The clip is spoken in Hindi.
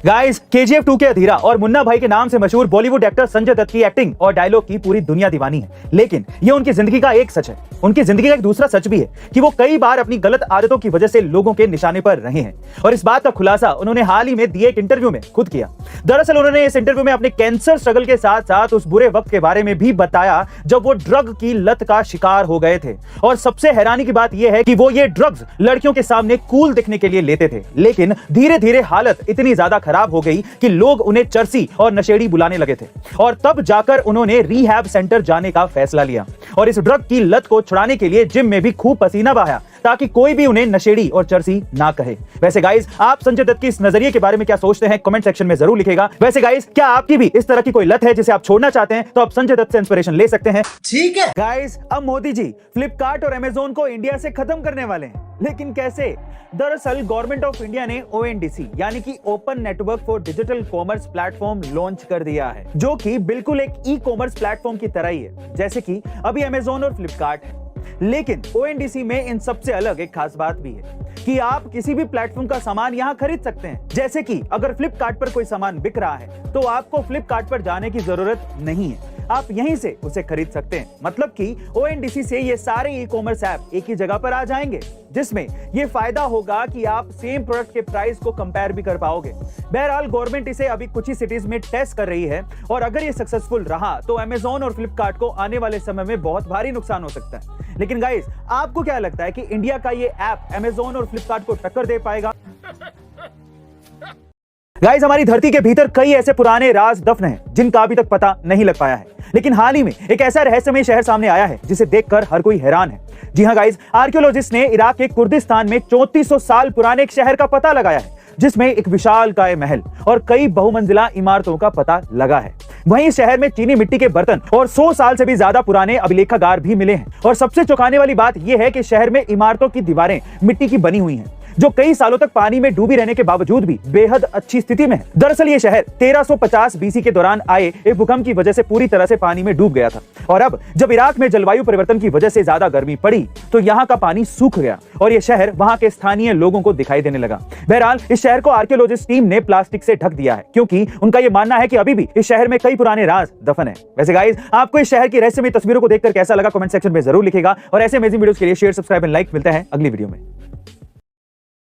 गाइस, केजीएफ 2 के अधीरा और मुन्ना भाई के नाम से मशहूर बॉलीवुड एक्टर संजय दत्त की एक्टिंग और डायलॉग की पूरी दुनिया दीवानी है। लेकिन ये उनकी जिंदगी का एक सच है। उनकी जिंदगी का एक दूसरा सच भी है कि वो कई बार अपनी गलत आदतों की वजह से लोगों के निशाने पर रहे हैं। और इस बात का खुलासा उन्होंने हाल ही में दिए एक इंटरव्यू में खुद किया। दरअसल उन्होंने इस इंटरव्यू में अपने कैंसर स्ट्रगल के साथ साथ उस बुरे वक्त के बारे में भी बताया जब वो ड्रग की लत का शिकार हो गए थे। और सबसे हैरानी की बात यह है कि वो ये ड्रग्स लड़कियों के सामने कूल दिखने के लिए लेते थे, लेकिन धीरे धीरे हालत इतनी ज्यादा खराब हो गई कि लोग उन्हें चर्सी और नशेड़ी बुलाने लगे थे। और तब जाकर उन्होंने रिहैब सेंटर जाने का फैसला लिया और इस ड्रग की लत को छुड़ाने के लिए जिम में भी खूब पसीना बहाया ताकि कोई भी उन्हें नशेड़ी और चर्सी ना कहे। वैसे गाइस, आप संजय दत्त की इस नजरिए के बारे में क्या सोचते हैं? कमेंट सेक्शन में जरूर लिखेगा। वैसे गाइस, क्या आपकी भी इस तरह की कोई लत है जिसे आप छोड़ना चाहते हैं? तो आप संजय दत्त से इंस्पिरेशन ले सकते हैं। ठीक है गाइस, अब मोदी जी फ्लिपकार्ट और अमेज़न को इंडिया से खत्म करने वाले हैं, लेकिन कैसे? दरअसल गवर्नमेंट ऑफ इंडिया ने ONDC यानी कि open network for digital commerce platform launch कर दिया है, जो कि बिल्कुल एक ई-कॉमर्स प्लेटफॉर्म की तरह ही है, जैसे कि अभी अमेज़न और फ्लिपकार्ट है। लेकिन ONDC में इन सबसे अलग एक खास बात भी है कि आप किसी भी प्लेटफॉर्म का सामान यहां खरीद सकते हैं। जैसे कि अगर फ्लिपकार्ट पर कोई सामान बिक रहा है तो आपको फ्लिपकार्ट पर जाने की जरूरत नहीं है, आप यहीं से उसे खरीद सकते हैं। मतलब कि ONDC से ये सारे ई-कॉमर्स ऐप एक ही जगह पर आ जाएंगे, जिसमें ये फायदा होगा कि आप सेम प्रोडक्ट के प्राइस को कंपेयर भी कर पाओगे। बहरहाल गवर्नमेंट इसे अभी कुछ ही सिटीज में टेस्ट कर रही है और अगर ये सक्सेसफुल रहा तो अमेज़न और फ्लिपकार्ट को आने वाले समय में बहुत भारी नुकसान हो सकता है। लेकिन गाइस, आपको क्या लगता है कि इंडिया का ये ऐप अमेज़न और फ्लिपकार्ट को टक्कर दे पाएगा? गाइस, हमारी धरती के भीतर कई ऐसे पुराने राज दफन हैं जिनका अभी तक पता नहीं लग पाया है, लेकिन हाल ही में एक ऐसा रहस्यमय शहर सामने आया है जिसे देखकर हर कोई हैरान है। जी हां गाइस, आर्कियोलॉजिस्ट ने इराक के कुर्दिस्तान में 3400 साल पुराने एक शहर का पता लगाया है, जिसमें एक विशालकाय महल और कई बहुमंजिला इमारतों का पता लगा है। वहीं शहर में चीनी मिट्टी के बर्तन और 100 साल से भी ज्यादा पुराने अभिलेखागार भी मिले हैं। और सबसे चौंकाने वाली बात यह है कि शहर में इमारतों की दीवारें मिट्टी की बनी हुई हैं, जो कई सालों तक पानी में डूबी रहने के बावजूद भी बेहद अच्छी स्थिति में है। दरअसल ये शहर 1350 BC के दौरान आए एक भूकंप की वजह से पूरी तरह से पानी में डूब गया था। और अब जब इराक में जलवायु परिवर्तन की वजह से ज्यादा गर्मी पड़ी तो यहाँ का पानी सूख गया और ये शहर वहाँ के स्थानीय लोगों को दिखाई देने लगा। बहरहाल इस शहर को आर्कियोलॉजिस्ट टीम ने प्लास्टिक से ढक दिया है, क्योंकि उनका ये मानना है कि अभी भी इस शहर में कई पुराने राज दफन है। वैसे गाइस, आपको इस शहर की रहस्यमय तस्वीरों को देखकर कैसा लगा? कमेंट सेक्शन में जरूर लिखेगा। और ऐसे अमेजिंग वीडियोस के लिए शेयर, सब्सक्राइब एंड लाइक। मिलता है अगली वीडियो में।